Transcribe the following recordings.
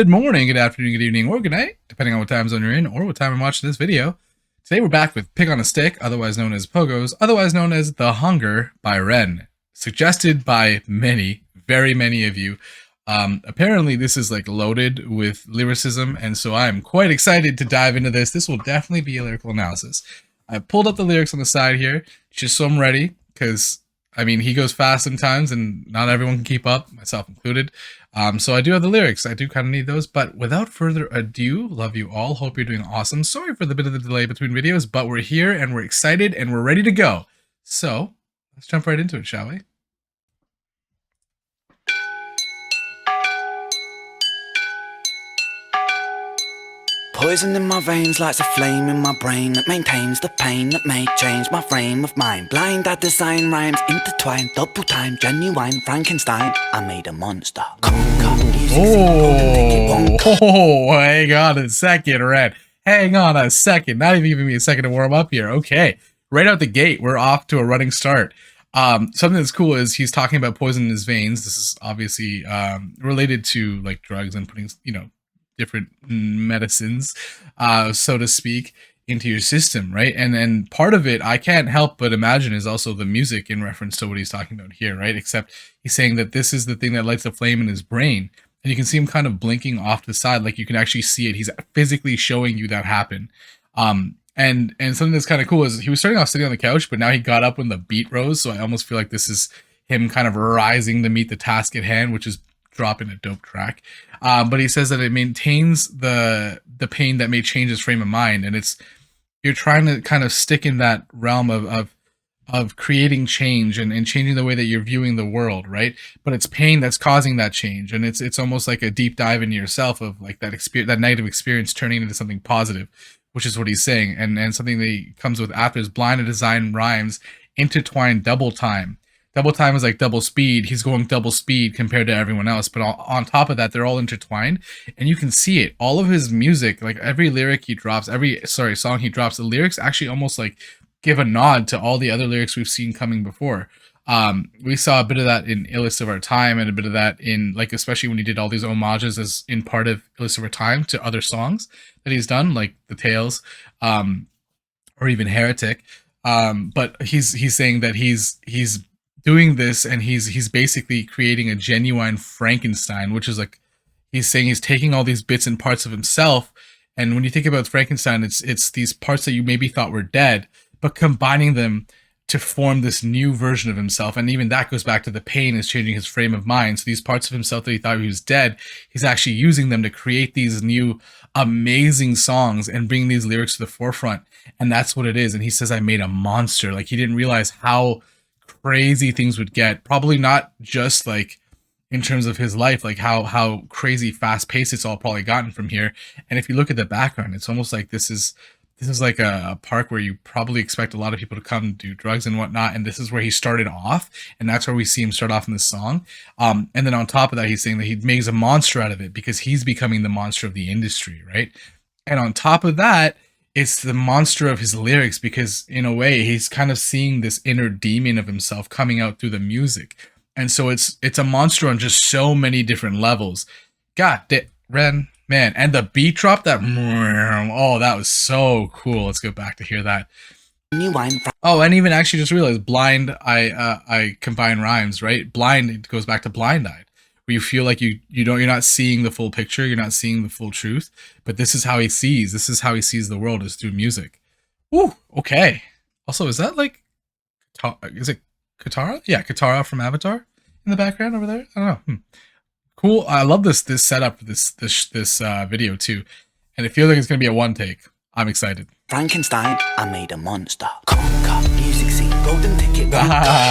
Good morning, good afternoon, good evening, or good night, depending on what time zone you're in or what time I'm watching this video. Today we're back with Pig on a Stick, otherwise known as Pogos, otherwise known as The Hunger by Ren. Suggested by many, very many of you. Apparently this is like loaded with lyricism, and so I'm quite excited to dive into this. This will definitely be a lyrical analysis. I pulled up the lyrics on the side here, just so I'm ready, because I mean, he goes fast sometimes and not everyone can keep up, myself included. So I do have the lyrics. I do kind of need those. But without further ado, love you all. Hope you're doing awesome. Sorry for the bit of the delay between videos, but we're here and we're excited and we're ready to go. So let's jump right into it, shall we? Poison in my veins lights a flame in my brain that maintains the pain that may change my frame of mind. Blind, I design rhymes intertwined, double time, genuine Frankenstein. I made a monster. Hang on a second, Red. Hang on a second. Not even giving me a second to warm up here. Okay, right out the gate, we're off to a running start. Something that's cool is he's talking about poison in his veins. This is obviously related to like drugs and putting, different medicines, so to speak, into your system, right? And part of it I can't help but imagine is also the music in reference to what he's talking about here, right? Except he's saying that this is the thing that lights the flame in his brain, and you can see him kind of blinking off to the side, like you can actually see it. He's physically showing you that happen. And something that's kind of cool is he was starting off sitting on the couch, but now he got up when the beat rose, so I almost feel like this is him kind of rising to meet the task at hand, which is dropping a dope track. But he says that it maintains the pain that may change his frame of mind, and you're trying to kind of stick in that realm of creating change and changing the way that you're viewing the world, right? But it's pain that's causing that change, and it's almost like a deep dive into yourself of like that negative experience turning into something positive, which is what he's saying. And something that he comes with after is blind to design rhymes intertwined double time. Double time is like double speed. He's going double speed compared to everyone else. But on top of that, they're all intertwined. And you can see it. All of his music, like every lyric he drops, song he drops, the lyrics actually almost like give a nod to all the other lyrics we've seen coming before. We saw a bit of that in Illness of Our Time, and a bit of that in, like, especially when he did all these homages as in part of Illness of Our Time to other songs that he's done, like The Tales, or even Heretic. But he's saying that he's doing this, and he's basically creating a genuine Frankenstein, which is like, he's saying he's taking all these bits and parts of himself, and when you think about Frankenstein, it's these parts that you maybe thought were dead, but combining them to form this new version of himself. And even that goes back to the pain is changing his frame of mind. So these parts of himself that he thought he was dead, he's actually using them to create these new amazing songs and bring these lyrics to the forefront. And that's what it is. And he says, I made a monster. Like, he didn't realize how crazy things would get, probably not just like in terms of his life, like how crazy fast paced it's all probably gotten from here. And if you look at the background, it's almost like this is like a park where you probably expect a lot of people to come do drugs and whatnot, and this is where he started off, and that's where we see him start off in this song. And then on top of that, he's saying that he makes a monster out of it because he's becoming the monster of the industry, right? And on top of that, it's the monster of his lyrics, because in a way he's kind of seeing this inner demon of himself coming out through the music. And so it's a monster on just so many different levels. Ren, man, and the beat drop, that, oh, that was so cool. Let's go back to hear that. Oh, and even actually just realized blind, I combine rhymes, right? Blind, it goes back to blind eyed, where you feel like you're not seeing the full picture, you're not seeing the full truth, but this is how he sees the world, is through music. Ooh, okay. Also, is that like, is it Katara? Yeah, Katara from Avatar in the background over there. I don't know. Cool. I love this setup for this video too, and it feels like it's gonna be a one take. I'm excited. Frankenstein, I made a monster. Conquer, music scene, golden ticket,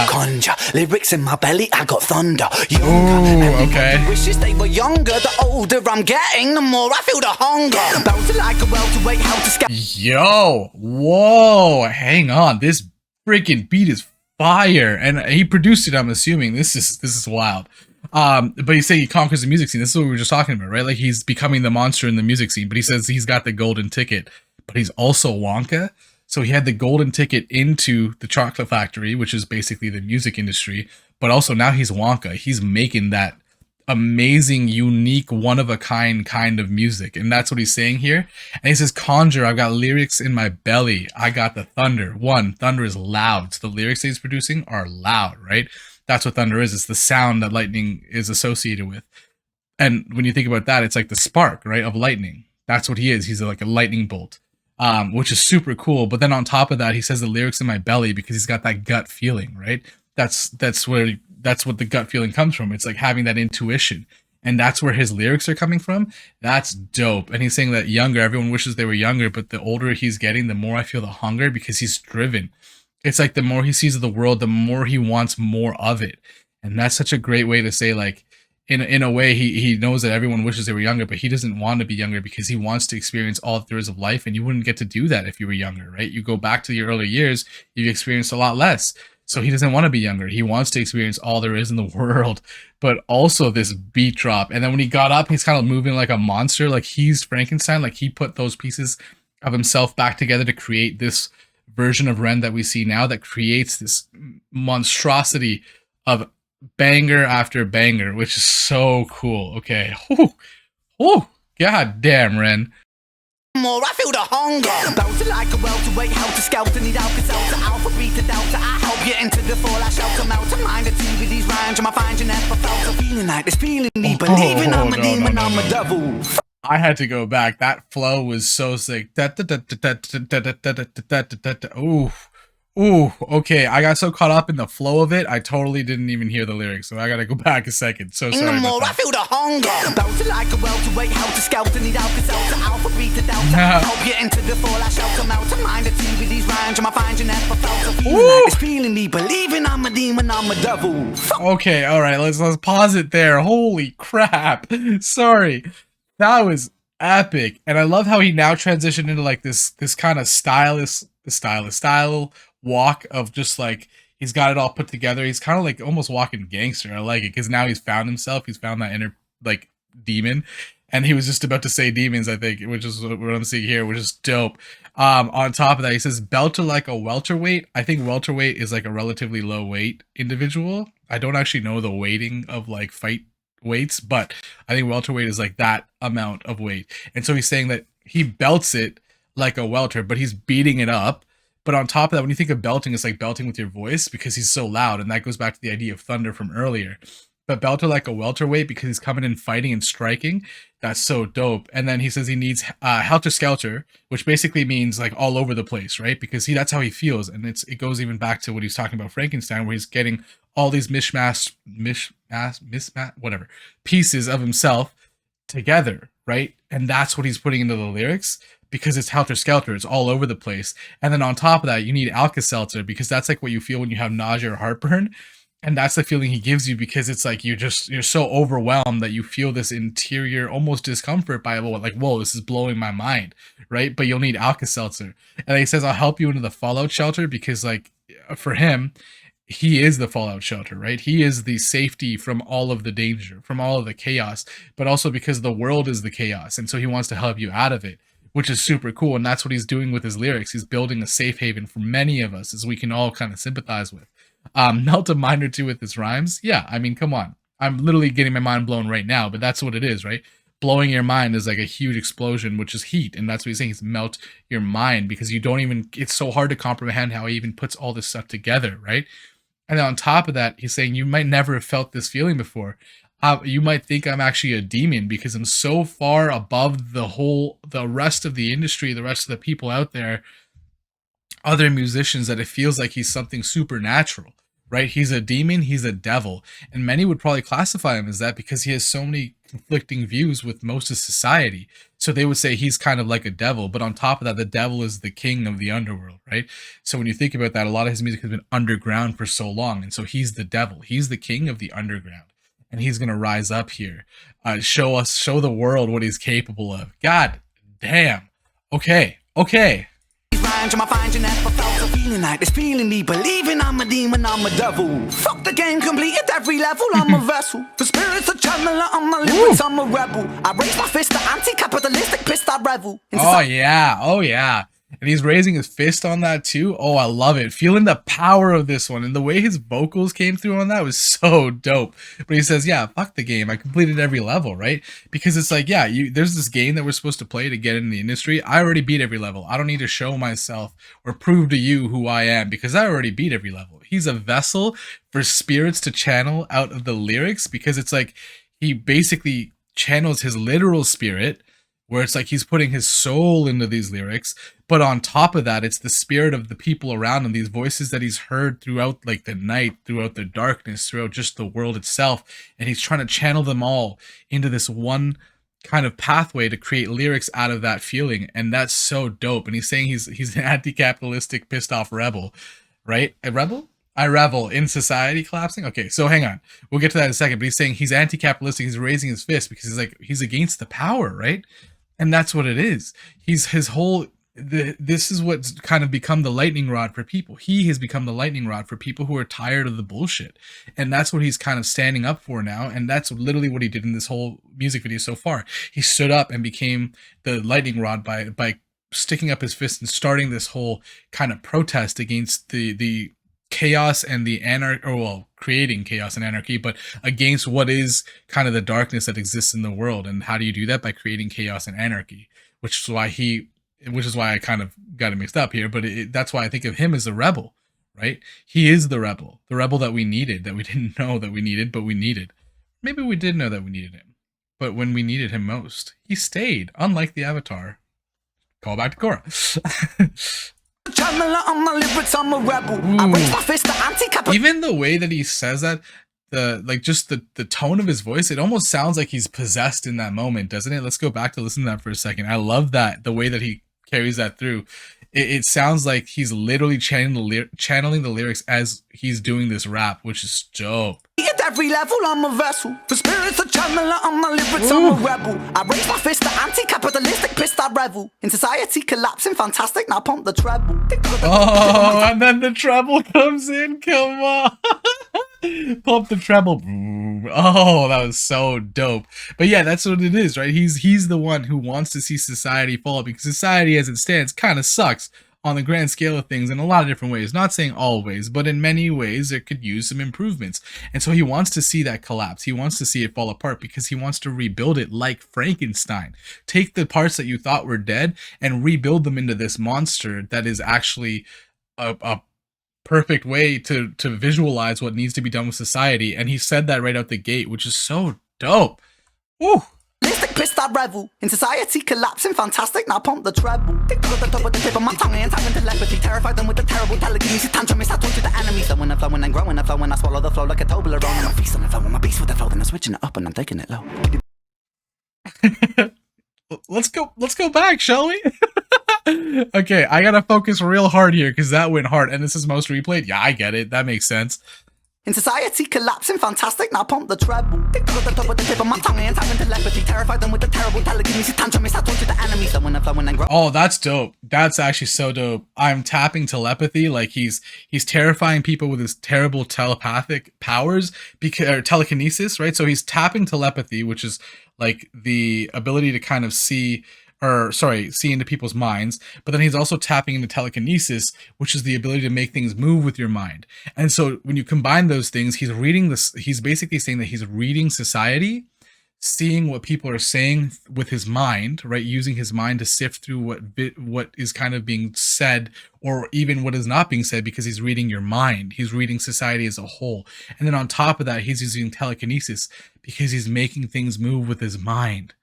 conjure, lyrics in my belly, I got thunder. Younger, okay. Wishes they were younger. The older I'm getting, the more I feel the hunger. Bouncing like a welterweight, how to scale. Yo, whoa, hang on. This freaking beat is fire, and he produced it. I'm assuming this is wild. But he's saying he conquers the music scene. This is what we were just talking about, right? Like, he's becoming the monster in the music scene, but he says he's got the golden ticket, but he's also Wonka. So he had the golden ticket into the chocolate factory, which is basically the music industry, but also now he's Wonka. He's making that amazing, unique, one of a kind of music. And that's what he's saying here. And he says, conjure, I've got lyrics in my belly. I got the thunder. One, thunder is loud. So the lyrics that he's producing are loud, right? That's what thunder is. It's the sound that lightning is associated with. And when you think about that, it's like the spark, right, of lightning. That's what he is. He's like a lightning bolt, which is super cool. But then on top of that, he says the lyrics in my belly because he's got that gut feeling, right? That's what the gut feeling comes from. It's like having that intuition. And that's where his lyrics are coming from. That's dope. And he's saying that younger, everyone wishes they were younger, but the older he's getting, the more I feel the hunger because he's driven. It's like the more he sees of the world, the more he wants more of it. And that's such a great way to say, like, in a way, he knows that everyone wishes they were younger, but he doesn't want to be younger because he wants to experience all that there is of life. And you wouldn't get to do that if you were younger, right? You go back to your early years, you've experienced a lot less. So he doesn't want to be younger. He wants to experience all there is in the world, but also this beat drop. And then when he got up, he's kind of moving like a monster, like he's Frankenstein, like he put those pieces of himself back together to create this version of Ren that we see now that creates this monstrosity of banger after banger, which is so cool. Okay. Whew. God damn, Ren. More, I feel the hunger. Bouncing like a welterweight, helter skelter, need Alka-Seltzer, alpha, beta, delta. I help you into the fall, I shelter, melt to mind the TV, these rhymes, I find you never felt. So feeling like this, feeling me, believing I'm a demon, I'm a devil. I had to go back. That flow was so sick. Ooh, okay. I got so caught up in the flow of it, I totally didn't even hear the lyrics. So I gotta go back a second. So sorry. More, I feel the hunger. Bouncing like a welterweight, helter skelter, need Alka-Seltzer, alpha, beta, delta. Help you into the fall, I shelter, melt to mind the TV, these rhymes, I find you never felt. So feeling like this, feeling me, believing I'm a demon, I'm a devil. Okay, all right. Let's pause it there. Holy crap! Sorry. That was epic, and I love how he now transitioned into like this kind of style walk of just like he's got it all put together. He's kind of like almost walking gangster. I like it because now he's found himself. He's found that inner like demon, and he was just about to say demons, I think, which is what I'm seeing here, which is dope. On top of that, he says belter like a welterweight. I think welterweight is like a relatively low weight individual. I don't actually know the weighting of like fight weights, but I think welterweight is like that amount of weight. And so he's saying that he belts it like a welter, but he's beating it up. But on top of that, when you think of belting, it's like belting with your voice because he's so loud, and that goes back to the idea of thunder from earlier. But belter like a welterweight because he's coming in fighting and striking. That's so dope. And then he says he needs helter skelter, which basically means like all over the place, right? Because that's how he feels, and it goes even back to what he's talking about Frankenstein, where he's getting all these mismatched whatever pieces of himself together, right? And that's what he's putting into the lyrics because it's helter skelter, it's all over the place. And then on top of that, you need Alka-Seltzer because that's like what you feel when you have nausea or heartburn. And that's the feeling he gives you because it's like you're so overwhelmed that you feel this interior almost discomfort by like, whoa, this is blowing my mind, right? But you'll need Alka-Seltzer. And he says, I'll help you into the fallout shelter because like for him, he is the fallout shelter, right? He is the safety from all of the danger, from all of the chaos, but also because the world is the chaos. And so he wants to help you out of it, which is super cool. And that's what he's doing with his lyrics. He's building a safe haven for many of us as we can all kind of sympathize with. Melt a mind or two with his rhymes. Yeah, I mean, come on. I'm literally getting my mind blown right now, but that's what it is, right? Blowing your mind is like a huge explosion, which is heat. And that's what he's saying, is melt your mind because you don't even, it's so hard to comprehend how he even puts all this stuff together, right? And then on top of that, he's saying you might never have felt this feeling before. You might think I'm actually a demon because I'm so far above the rest of the industry, the rest of the people out there, other musicians, that it feels like he's something supernatural, right? He's a demon, he's a devil. And many would probably classify him as that because he has so many conflicting views with most of society. So they would say he's kind of like a devil, but on top of that, the devil is the king of the underworld, right? So when you think about that, a lot of his music has been underground for so long. And so he's the devil. He's the king of the underground. And he's going to rise up here, show the world what he's capable of. God damn. Okay. Rhymes, I find you never felt. So feeling like this, feeling me, believing I'm a demon, I'm a devil. Fuck the game, completed every level, I'm a vessel. For spirits a channeler, I'm my lyrics, I'm a rebel. I raise my fist to anti-capitalistic, pissed I revel. Oh yeah. and he's raising his fist on that too. Oh, I love it. Feeling the power of this one, and the way his vocals came through on that was so dope. But he says, yeah, fuck the game, I completed every level, right? Because it's like, yeah, there's this game that we're supposed to play to get in the industry. I already beat every level. I don't need to show myself or prove to you who I am, because I already beat every level. He's a vessel for spirits to channel out of the lyrics, because it's like he basically channels his literal spirit, where it's like he's putting his soul into these lyrics, but on top of that, it's the spirit of the people around him, these voices that he's heard throughout like the night, throughout the darkness, throughout just the world itself, and he's trying to channel them all into this one kind of pathway to create lyrics out of that feeling. And that's so dope. And he's saying he's an anti-capitalistic pissed off rebel, right? A rebel? I revel in society collapsing. Okay, so hang on. We'll get to that in a second. But he's saying he's anti-capitalistic. He's raising his fist because he's against the power, right? And that's what it is. This is what's kind of become the lightning rod for people. He has become the lightning rod for people who are tired of the bullshit. And that's what he's kind of standing up for now. And that's literally what he did in this whole music video so far. He stood up and became the lightning rod by sticking up his fist and starting this whole kind of protest against the chaos and the anarchy, or well, creating chaos and anarchy, but against what is kind of the darkness that exists in the world. And how do you do that? By creating chaos and anarchy, which is why I kind of got it mixed up here. But that's why I think of him as a rebel, right? He is the rebel that we needed, that we didn't know that we needed, but we needed. Maybe we did know that we needed him, but when we needed him most, he stayed, unlike the Avatar. Call back to Korra. Even the way that he says that, the tone of his voice, it almost sounds like he's possessed in that moment, doesn't it? Let's go back to listen to that for a second. I love that, the way that he carries that through. It sounds like he's literally channeling the lyrics as he's doing this rap, which is dope. At every level, I'm a vessel. The spirit's a channeler, I'm my lyrics, I'm a rebel. I raise my fist, the anti-capitalistic pissed, I revel. In society collapsing, fantastic, now pump the treble. Oh, and then the treble comes in, come on. Pump the treble. Oh, that was so dope. But yeah, that's what it is, right? He's the one who wants to see society fall, because society as it stands kind of sucks on the grand scale of things in a lot of different ways. Not saying always, but in many ways it could use some improvements. And so he wants to see that collapse. He wants to see it fall apart, because he wants to rebuild it like Frankenstein. Take the parts that you thought were dead and rebuild them into this monster that is actually a perfect way to visualize what needs to be done with society. And he said that right out the gate, which is so dope. Woo! Pissed, I revel. In society collapsing, fantastic, now pump the treble. Tick to the top with the tip of my tongue and time telepathy. Terrified them with the terrible telekinesis. Tantrum is I told you the enemy. Flowing and flowing and growing and flowing. I swallow the flow like a Toblerone. And I feast on the flow. My beast with the flow. Then I'm switching it up and I'm taking it low. Let's go back, shall we? Okay, I gotta focus real hard here, because that went hard. And this is most replayed. Yeah, I get it. That makes sense. In society collapsing, fantastic, now pump the treble. Tick to the top with the tip of my tongue and time telepathy. Terrified them with the terrible telekinesis. Tantrum is I told you the enemy. Flowing and flowing and growing. Oh, that's dope. That's actually so dope. I'm tapping telepathy, like he's terrifying people with his terrible telepathic powers, or telekinesis, right? So he's tapping telepathy, which is like the ability to kind of see into people's minds, but then he's also tapping into telekinesis, which is the ability to make things move with your mind. And so when you combine those things, he's basically saying that he's reading society, seeing what people are saying with his mind, right? Using his mind to sift through what is kind of being said, or even what is not being said, because he's reading your mind. He's reading society as a whole. And then on top of that, he's using telekinesis because he's making things move with his mind.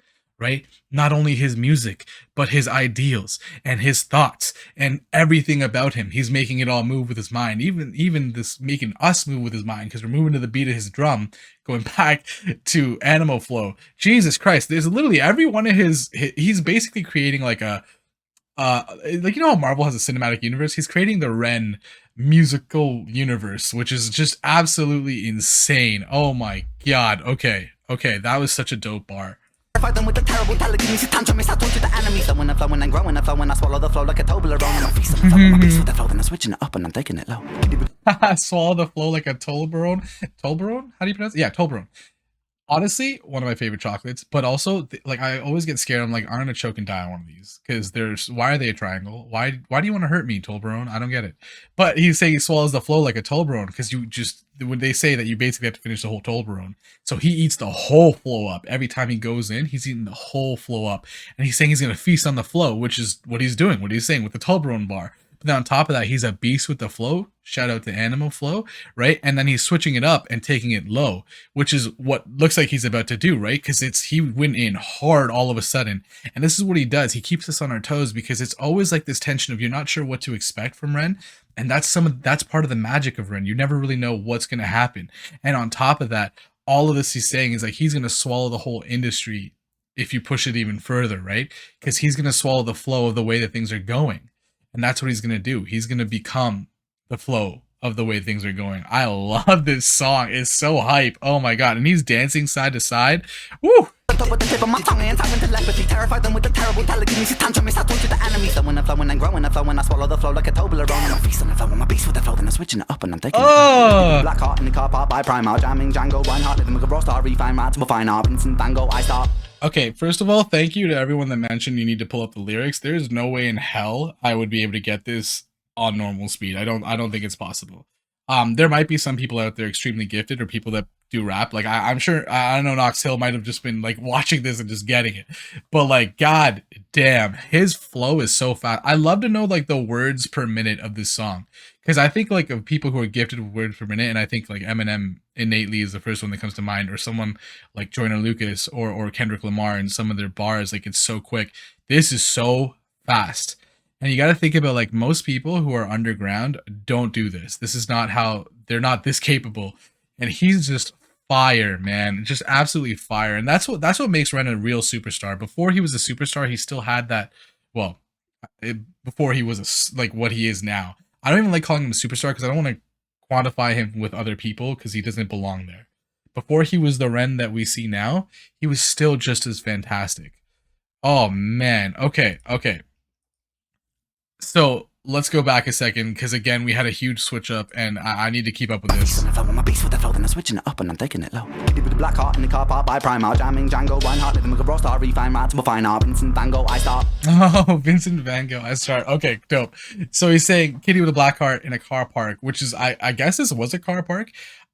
Right? Not only his music, but his ideals and his thoughts and everything about him. He's making it all move with his mind. Even this making us move with his mind, because we're moving to the beat of his drum, going back to Animal Flow. Jesus Christ, there's literally every one of he's basically creating like a like, you know how Marvel has a cinematic universe? He's creating the Ren musical universe, which is just absolutely insane. Oh my god. Okay, that was such a dope bar. Fight them with the terrible telekinesis. Tantrum is I told you the enemy. Flowing and flowing and growing and flowing. I swallow the flow like a Toblerone. And I feast on the flow. My beast with the flow. Then I'm switching it up and I'm taking it low. Swallow the flow like a Toblerone. Toblerone? How do you pronounce it? Yeah, Toblerone. Honestly, one of my favorite chocolates, but also like I always get scared. I'm like, I'm gonna choke and die on one of these because there's why are they a triangle? Why do you want to hurt me, Toblerone? I don't get it. But he's saying he swallows the flow like a Toblerone because you just when they say that you basically have to finish the whole Toblerone, so he eats the whole flow up every time he goes in. He's eating the whole flow up, and he's saying he's gonna feast on the flow, which is what he's doing. What he's saying with the Toblerone bar. But then on top of that, he's a beast with the flow. Shout out to Animal Flow, right? And then he's switching it up and taking it low, which is what looks like he's about to do, right? Because he went in hard all of a sudden. And this is what he does. He keeps us on our toes because it's always like this tension of you're not sure what to expect from Ren. And that's part of the magic of Ren. You never really know what's gonna happen. And on top of that, all of this he's saying is like he's gonna swallow the whole industry if you push it even further, right? Because he's gonna swallow the flow of the way that things are going. And that's what he's going to do. He's going to become the flow of the way things are going. I love this song. It's so hype. Oh my God. And he's dancing side to side. Woo! With the tip of my tongue and time telepathy, terrify them with the terrible telekinesis. Tantrum is to the enemy. Flowing and flowing and growing and flowing. I swallow the flow like a Toblerone. And I'm feasting and flowing my beast with the flow. Then I'm switching it up and I'm taking it. Black heart in the car park by Primark, jamming Django, Reinhardt, living with a raw star, refine rats, we'll find our Vincent Van Gogh, I start. Okay, first of all, thank you to everyone that mentioned you need to pull up the lyrics. There is no way in hell I would be able to get this on normal speed. I don't think it's possible. There might be some people out there extremely gifted or people that do rap. Like I'm sure I don't know, Knox Hill might have just been like watching this and just getting it. But like god damn, his flow is so fast. I love to know like the words per minute of this song. Because I think like of people who are gifted with words per minute, and I think like Eminem innately is the first one that comes to mind, or someone like Joyner Lucas or Kendrick Lamar and some of their bars, like it's so quick. This is so fast. And you got to think about like most people who are underground don't do this. This is not how they're not this capable. And he's just fire, man. Just absolutely fire. And that's what makes Ren a real superstar. Before he was a superstar, he still had that. Well, before he was like what he is now. I don't even like calling him a superstar because I don't want to quantify him with other people because he doesn't belong there. Before he was the Ren that we see now, he was still just as fantastic. Oh man. Okay. So let's go back a second because again we had a huge switch up and I need to keep up with this. My beast with the flow, then I'm switching it up and I'm taking it low. With the black heart in the car park by Primark, jamming Django, Reinhardt, living with a raw star, refine rats, we'll find our Vincent Van Gogh, I start. Oh, Vincent Van Gogh, I start. Okay, dope. So he's saying kitty with a black heart in a car park, which is I guess this was a car park.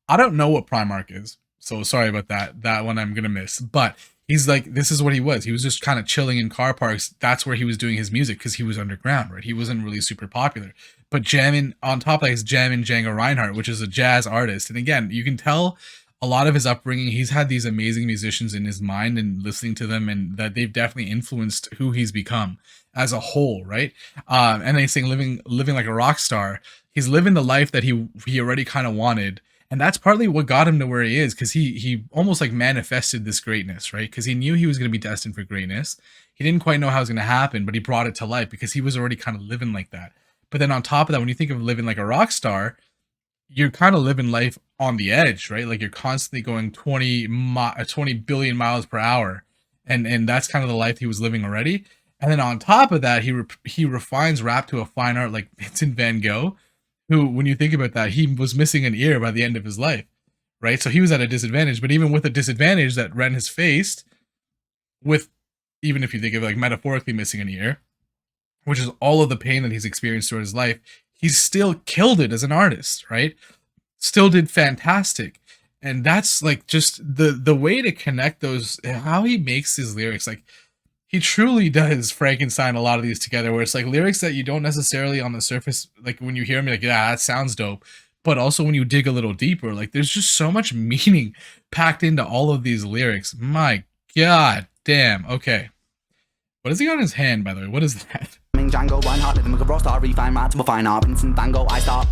I don't know what Primark is, so sorry about that. That one I'm gonna miss, but. He's like, this is what he was. He was just kind of chilling in car parks. That's where he was doing his music because he was underground, right? He wasn't really super popular. But jamming, on top of that, he's jamming Django Reinhardt, which is a jazz artist. And again, you can tell a lot of his upbringing, he's had these amazing musicians in his mind and listening to them, and that they've definitely influenced who he's become as a whole, right? And he's saying living like a rock star. He's living the life that he already kind of wanted. And that's partly what got him to where he is, because he almost like manifested this greatness, right? Because he knew he was going to be destined for greatness. He didn't quite know how it was going to happen, but he brought it to life because he was already kind of living like that. But then on top of that, when you think of living like a rock star, you're kind of living life on the edge, right? Like you're constantly going 20 billion miles per hour. And that's kind of the life he was living already. And then on top of that, he refines rap to a fine art like Vincent Van Gogh, who, when you think about that, he was missing an ear by the end of his life, right? So he was at a disadvantage. But even with a disadvantage that Ren has faced, with, even if you think of like metaphorically missing an ear, which is all of the pain that he's experienced throughout his life, he's still killed it as an artist, right? Still did fantastic. And that's like just the way to connect those, how he makes his lyrics, like, he truly does Frankenstein a lot of these together, where it's like lyrics that you don't necessarily on the surface, like when you hear them, you're like, yeah, that sounds dope. But also when you dig a little deeper, like there's just so much meaning packed into all of these lyrics. My god damn. Okay. What has he got in his hand, by the way? What is that? Django, Reinhardt, living with a raw star, refine rats, we'll find our Vincent Van Gogh, I start.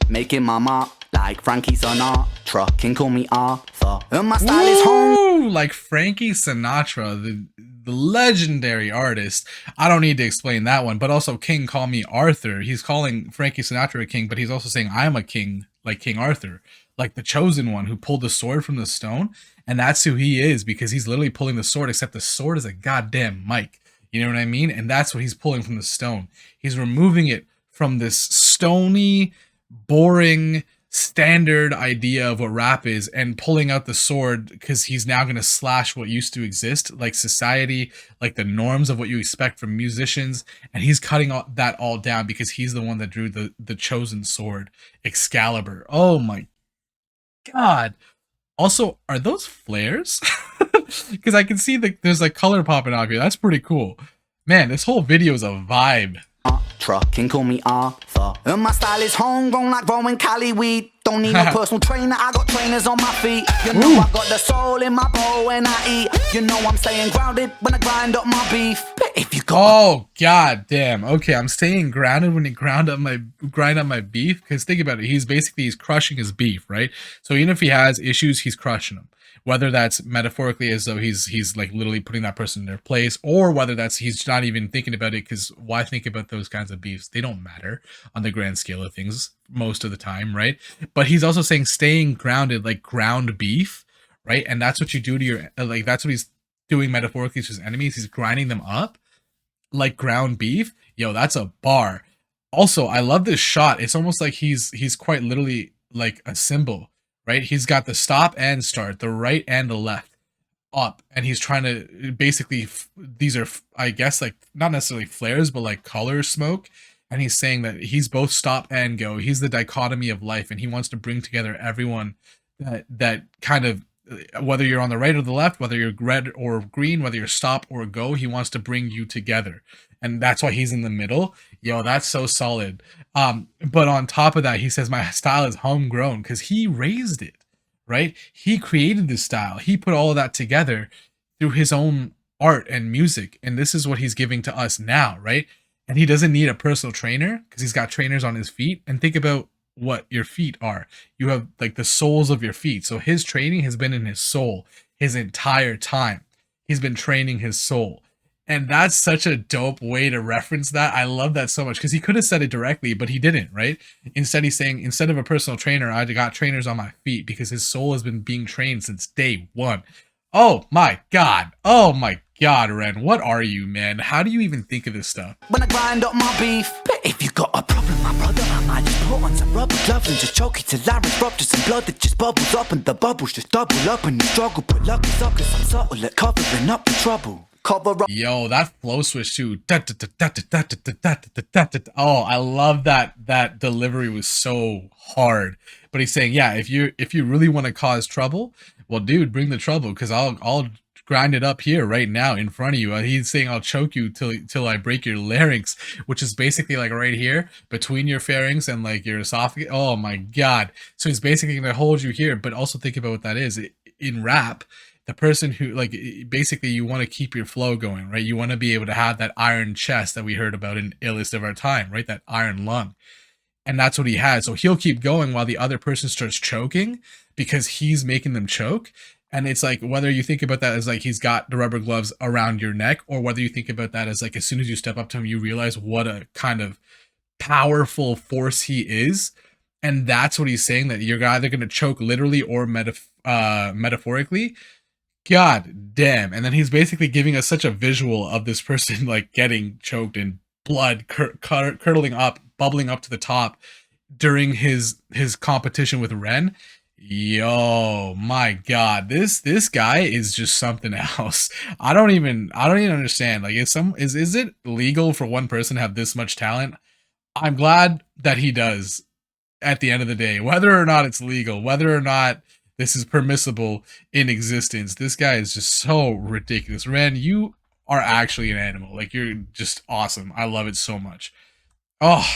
Making my mark like Frankie Sinatra, can call me Arthur, and my style is home. Like Frankie Sinatra, the legendary artist. I don't need to explain that one, but also King Call Me Arthur. He's calling Frankie Sinatra a king, but he's also saying I am a king, like King Arthur, like the chosen one who pulled the sword from the stone. And that's who he is, because he's literally pulling the sword, except the sword is a goddamn mic. You know what I mean? And that's what he's pulling from the stone. He's removing it from this stony, boring, standard idea of what rap is and pulling out the sword because he's now going to slash what used to exist, like society, like the norms of what you expect from musicians, and he's cutting that all down because he's the one that drew the chosen sword, Excalibur. Oh my god. Also, are those flares? Because I can see there's like color popping off here. That's pretty cool. Man, this whole video is a vibe. Truck can call me Arthur. And my style is homegrown like growing Cali weed. Don't need no personal trainer, I got trainers on my feet. You know I got the soul in my bowl when I eat. You know I'm staying grounded when I grind up my beef. But if you got oh god damn. Okay, I'm staying grounded when you grind up my beef. Because think about it, he's crushing his beef, right? So even if he has issues, he's crushing them. Whether that's metaphorically as though he's like literally putting that person in their place, or whether that's he's not even thinking about it, because why think about those kinds of beefs? They don't matter on the grand scale of things most of the time, right? But he's also saying staying grounded, like ground beef, right? And that's what you do to your, like that's what he's doing metaphorically to his enemies. He's grinding them up like ground beef. Yo, that's a bar. Also, I love this shot. It's almost like he's quite literally like a symbol. Right, he's got the stop and start, the right and the left, up, and he's trying to basically. These are, I guess, like not necessarily flares, but like color smoke. And he's saying that he's both stop and go. He's the dichotomy of life, and he wants to bring together everyone that kind of, whether you're on the right or the left, whether you're red or green, whether you're stop or go, he wants to bring you together. And that's why he's in the middle. Yo, that's so solid. But on top of that, he says my style is homegrown because he raised it, right? He created this style. He put all of that together through his own art and music. And this is what he's giving to us now, right? And he doesn't need a personal trainer because he's got trainers on his feet. And think about what your feet are. You have like the soles of your feet. So his training has been in his soul his entire time. He's been training his soul. And that's such a dope way to reference that. I love that so much because he could have said it directly, but he didn't, right? Instead, he's saying, instead of a personal trainer, I got trainers on my feet because his soul has been being trained since day one. Oh my god. Oh my god, Ren. What are you, man? How do you even think of this stuff? when I grind up my beef. But if you got a problem, my brother, I might just put on some rubber gloves and just choke it till I rupture some blood that just bubbles up, and the bubbles just double up and you struggle. Put lucky suckers, I'm subtle at covering up the trouble. Yo, that flow switch too. Oh, I love that delivery was so hard. But he's saying, yeah, if you really want to cause trouble, well, dude, bring the trouble because I'll grind it up here right now in front of you. He's saying I'll choke you till I break your larynx, which is basically like right here between your pharynx and like your esophagus. Oh my god. So he's basically gonna hold you here, but also think about what that is. In rap, the person who, like, basically you want to keep your flow going, right? You want to be able to have that iron chest that we heard about in Illest of Our Time, right? That iron lung. And that's what he has. So he'll keep going while the other person starts choking because he's making them choke. And it's like, whether you think about that as like he's got the rubber gloves around your neck, or whether you think about that as like as soon as you step up to him, you realize what a kind of powerful force he is. And that's what he's saying, that you're either going to choke literally or metaphorically. God damn. And then he's basically giving us such a visual of this person like getting choked and blood curdling up, bubbling up to the top during his competition with Ren. Yo, my god, this guy is just something else. I don't even understand. Like, is it legal for one person to have this much talent? I'm glad that he does at the end of the day, whether or not it's legal, whether or not this is permissible in existence. This guy is just so ridiculous. Ren, you are actually an animal. Like, you're just awesome. I love it so much. Oh.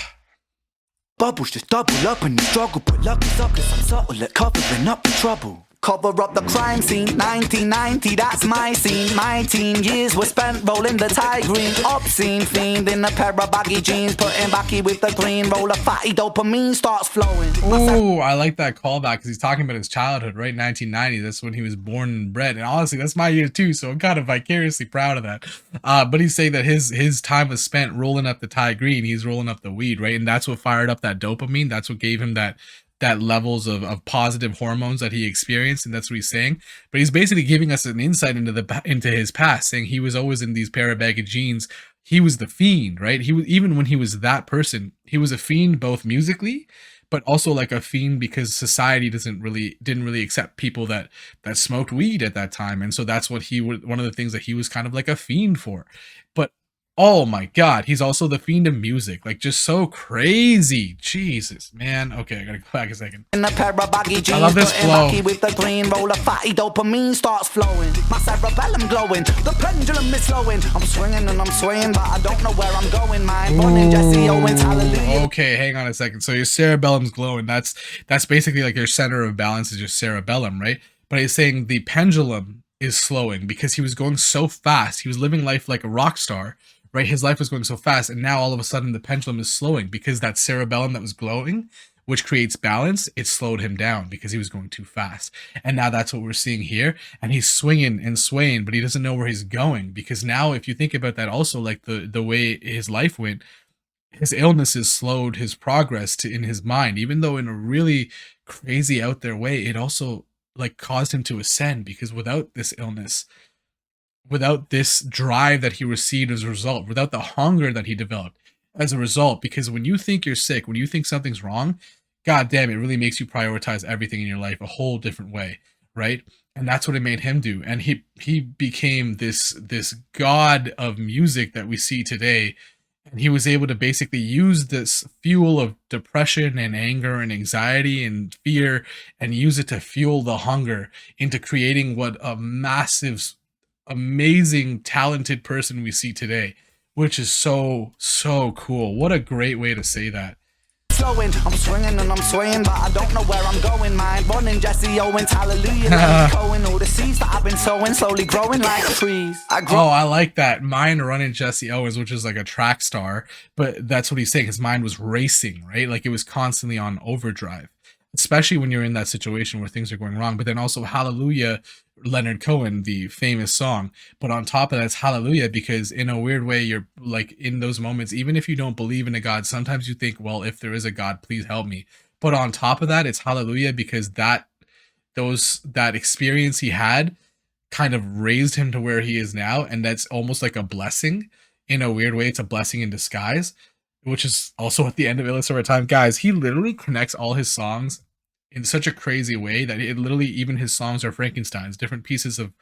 Bubbles just double up and you struggle. Put lucky suckers, I'm subtle at covering up the trouble. Cover up the crime scene, 1990, that's my scene. My teen years were spent rolling the Thai green. Obscene fiend in a pair of baggy jeans, putting backy with the green. Roll a fatty, dopamine starts flowing. Ooh, I like that callback because he's talking about his childhood, right? 1990, that's when he was born and bred. And honestly, that's my year too, so I'm kind of vicariously proud of that. But he's saying that his time was spent rolling up the Thai green. He's rolling up the weed, right? And that's what fired up that dopamine. That's what gave him that levels of positive hormones that he experienced, and that's what he's saying. But he's basically giving us an insight into his past, saying he was always in these pair of baggy jeans. He was the fiend, right? He was, even when he was that person, he was a fiend both musically, but also like a fiend because society didn't really accept people that smoked weed at that time, and so that's what he would, one of the things that he was kind of like a fiend for. But oh my god, he's also the fiend of music, like just so crazy. Jesus, man. Okay, I gotta go back a second. In a pair of baggy jeans, I love this flow. with the green roller, fatty dopamine starts flowing. My cerebellum glowing, the pendulum is slowing. I'm swinging and I'm swaying, but I don't know where I'm going. Mind burning, Jesse Owens, hallelujah. Okay, hang on a second. So your cerebellum's glowing. That's basically like your center of balance is your cerebellum, right? But he's saying the pendulum is slowing because he was going so fast. He was living life like a rock star, right? His life was going so fast, and now all of a sudden the pendulum is slowing because that cerebellum that was glowing, which creates balance, it slowed him down because he was going too fast. And now that's what we're seeing here. And he's swinging and swaying, but he doesn't know where he's going, because now if you think about that also, like the way his life went, his illnesses slowed his progress in his mind, even though in a really crazy out there way, it also like caused him to ascend, because without this illness, without this drive that he received as a result, without the hunger that he developed as a result, because when you think you're sick, when you think something's wrong, god damn, it really makes you prioritize everything in your life a whole different way, right? And that's what it made him do. And he became this god of music that we see today. And he was able to basically use this fuel of depression and anger and anxiety and fear and use it to fuel the hunger into creating what a massive, amazing, talented person we see today, which is so cool. What a great way to say that. Flowing, I'm swinging and I'm swaying, but I don't know where I'm going. Mind running, Jesse Owens, hallelujah. Going, all the seeds that I've been sowing, slowly growing like trees. Oh, I like that. Mind running Jesse Owens, which is like a track star, but that's what he's saying. His mind was racing, right? Like it was constantly on overdrive, especially when you're in that situation where things are going wrong. But then also Hallelujah, Leonard Cohen, the famous song. But on top of that, it's Hallelujah, because in a weird way, you're like in those moments, even if you don't believe in a God, sometimes you think, well, if there is a God, please help me. But on top of that, it's Hallelujah, because that experience he had kind of raised him to where he is now. And that's almost like a blessing. In a weird way, it's a blessing in disguise, which is also at the end of Illness Over Time. Guys, he literally connects all his songs in such a crazy way that it literally, even his songs are Frankensteins, different pieces of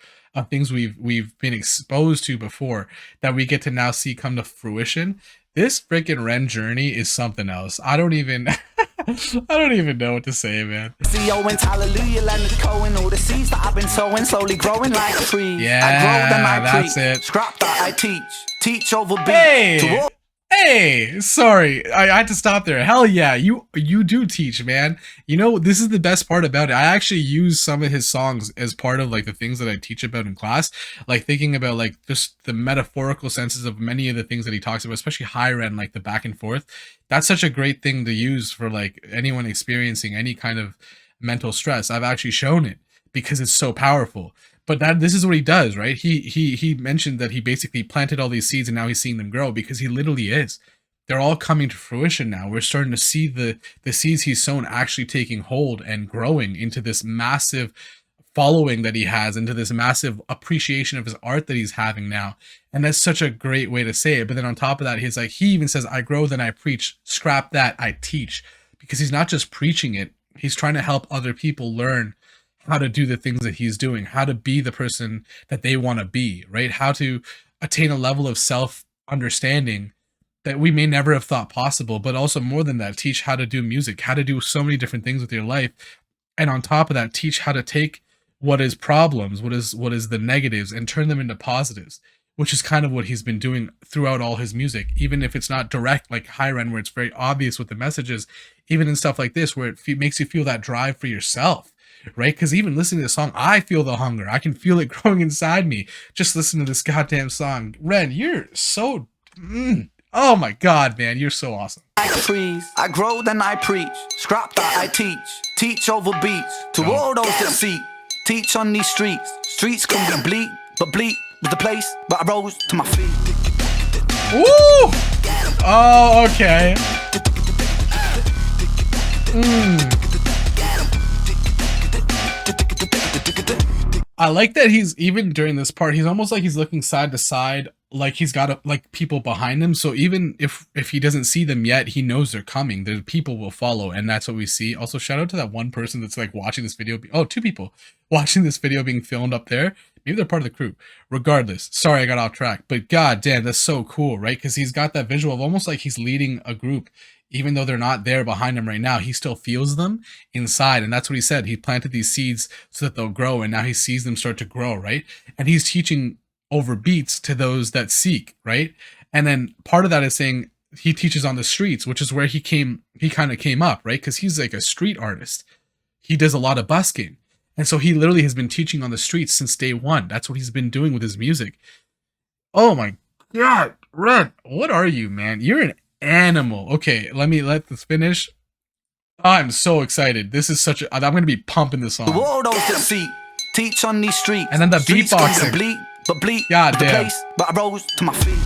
things we've been exposed to before that we get to now see come to fruition. This freaking Ren journey is something else. I don't even know what to say, man. Hallelujah, Leonard Cohen, all the seeds that I've been sowing, slowly growing like trees. Yeah, I grow, then I that's preach. it. Scrap that I teach over beat. Hey, sorry, I had to stop there. Hell yeah, you do teach, man. You know, this is the best part about it. I actually use some of his songs as part of like the things that I teach about in class, like thinking about like just the metaphorical senses of many of the things that he talks about, especially high ren, like the back and forth. That's such a great thing to use for like anyone experiencing any kind of mental stress. I've actually shown it because it's so powerful. But this is what he does, right? He mentioned that he basically planted all these seeds and now he's seeing them grow, because he literally is. They're all coming to fruition now. We're starting to see the seeds he's sown actually taking hold and growing into this massive following that he has, into this massive appreciation of his art that he's having now. And that's such a great way to say it. But then on top of that, he's like, he even says, I grow, then I preach. Scrap that, I teach. Because he's not just preaching it. He's trying to help other people learn how to do the things that he's doing, how to be the person that they want to be, right? How to attain a level of self-understanding that we may never have thought possible, but also more than that, teach how to do music, how to do so many different things with your life. And on top of that, teach how to take what is problems, what is the negatives, and turn them into positives, which is kind of what he's been doing throughout all his music. Even if it's not direct, like High Ren, where it's very obvious with the messages, even in stuff like this, where it makes you feel that drive for yourself. Right? Because even listening to the song, I feel the hunger. I can feel it growing inside me. Just listen to this goddamn song. Ren, you're so... Oh my god, man. You're so awesome. I grow, then I preach. Scrap that I teach over beats. To all those that seek, teach on these streets. Streets can be bleak, but bleak was the place. But I rose to my feet. Woo! Oh, okay. I like that he's, even during this part, he's almost like he's looking side to side, like he's got like people behind him, so even if he doesn't see them yet, he knows they're coming. The people will follow, and that's what we see. Also, shout out to that one person that's like watching this video. Oh, two people watching this video being filmed up there. Maybe they're part of the crew. Regardless, sorry I got off track, but god damn, that's so cool, right? Because he's got that visual of almost like he's leading a group, even though they're not there behind him right now. He still feels them inside, and that's what he said. He planted these seeds so that they'll grow, and now he sees them start to grow, right? And he's teaching over beats to those that seek, right? And then part of that is saying he teaches on the streets, which is where he kind of came up, right? Because he's like a street artist. He does a lot of busking. And so he literally has been teaching on the streets since day one. That's what he's been doing with his music. Oh my god, Red, what are you, man? You're an animal. Okay, let this finish. I'm so excited. This is such a, I'm gonna be pumping this song. The world owes the seat, teach on these streets. And then the Streets beatboxing. bleak, but bleak. God with the damn. place, but I rose to my feet.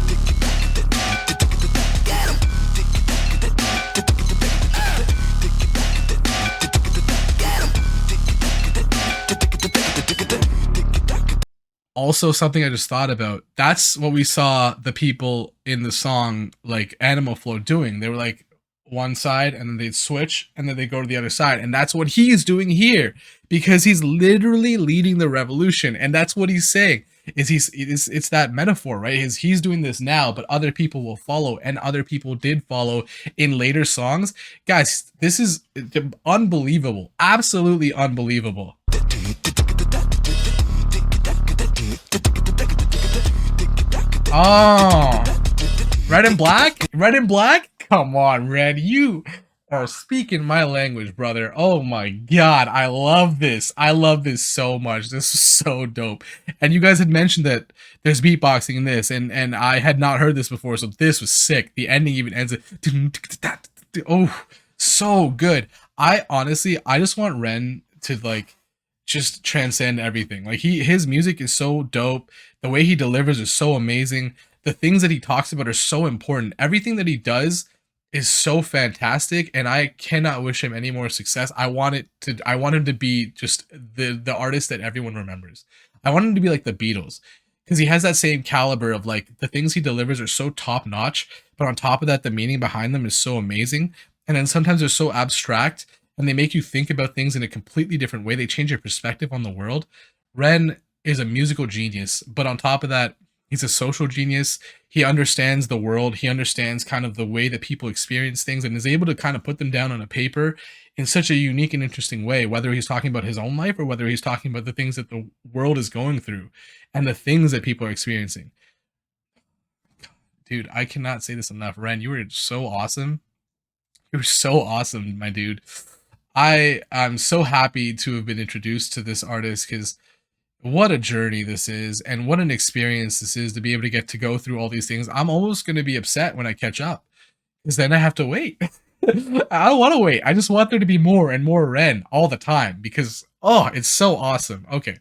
Also, something I just thought about, that's what we saw the people in the song like Animal Flow doing. They were like one side and then they'd switch and then they go to the other side, and that's what he is doing here, because he's literally leading the revolution. And that's what he's saying, is it's that metaphor, right? He's doing this now, but other people will follow, and other people did follow in later songs. Guys, this is unbelievable, absolutely unbelievable. Oh, Red and Black? Red and Black? Come on, Red. You are speaking my language, brother. Oh my god, I love this. I love this so much. This is so dope. And you guys had mentioned that there's beatboxing in this, and I had not heard this before, so this was sick. The ending even ends at, oh, so good. I just want Ren to like just transcend everything. Like his music is so dope. The way he delivers is so amazing. The things that he talks about are so important. Everything that he does is so fantastic, and I cannot wish him any more success. I want him to be just the artist that everyone remembers. I want him to be like the Beatles, because he has that same caliber of like the things he delivers are so top notch, but on top of that, the meaning behind them is so amazing. And then sometimes they're so abstract, and they make you think about things in a completely different way. They change your perspective on the world. Ren is a musical genius, but on top of that, he's a social genius. He understands the world. He understands kind of the way that people experience things, and is able to kind of put them down on a paper in such a unique and interesting way, whether he's talking about his own life or whether he's talking about the things that the world is going through and the things that people are experiencing. Dude, I cannot say this enough. Ren, you were so awesome. You were so awesome, my dude. I'm so happy to have been introduced to this artist, because what a journey this is, and what an experience this is to be able to get to go through all these things. I'm almost going to be upset when I catch up, because then I have to wait. I don't want to wait. I just want there to be more and more Ren all the time, because, oh, it's so awesome. Okay,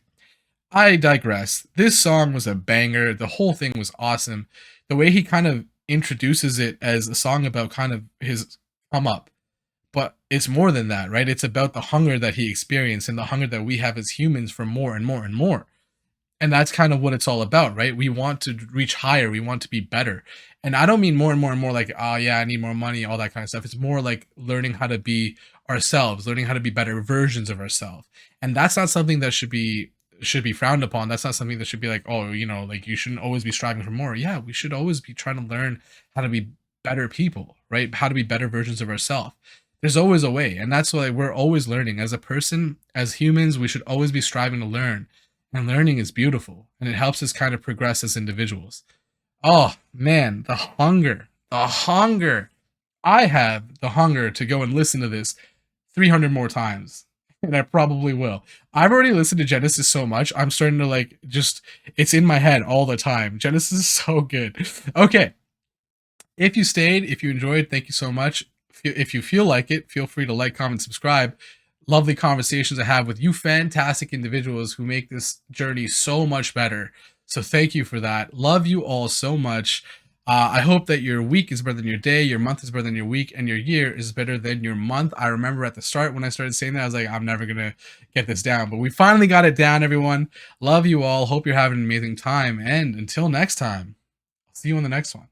I digress. This song was a banger. The whole thing was awesome. The way he kind of introduces it as a song about kind of his come up. But it's more than that, right? It's about the hunger that he experienced and the hunger that we have as humans for more and more and more. And that's kind of what it's all about, right? We want to reach higher. We want to be better. And I don't mean more and more and more like, oh yeah, I need more money, all that kind of stuff. It's more like learning how to be ourselves, learning how to be better versions of ourselves. And that's not something that should be frowned upon. That's not something that should be like, oh, you know, like you shouldn't always be striving for more. Yeah, we should always be trying to learn how to be better people, right? How to be better versions of ourselves. There's always a way, and that's why we're always learning. As a person, as humans, we should always be striving to learn, and learning is beautiful, and it helps us kind of progress as individuals. Oh man, the hunger. I have the hunger to go and listen to this 300 more times, and I probably will. I've already listened to Genesis so much, I'm starting to like it's in my head all the time. Genesis is so good. Okay, if you stayed, if you enjoyed, thank you so much. If you feel like it, feel free to like, comment, subscribe. Lovely conversations I have with you fantastic individuals who make this journey so much better. So thank you for that. Love you all so much. I hope that your week is better than your day, your month is better than your week, and your year is better than your month. I remember at the start when I started saying that, I was like, I'm never going to get this down. But we finally got it down, everyone. Love you all. Hope you're having an amazing time. And until next time. See you on the next one.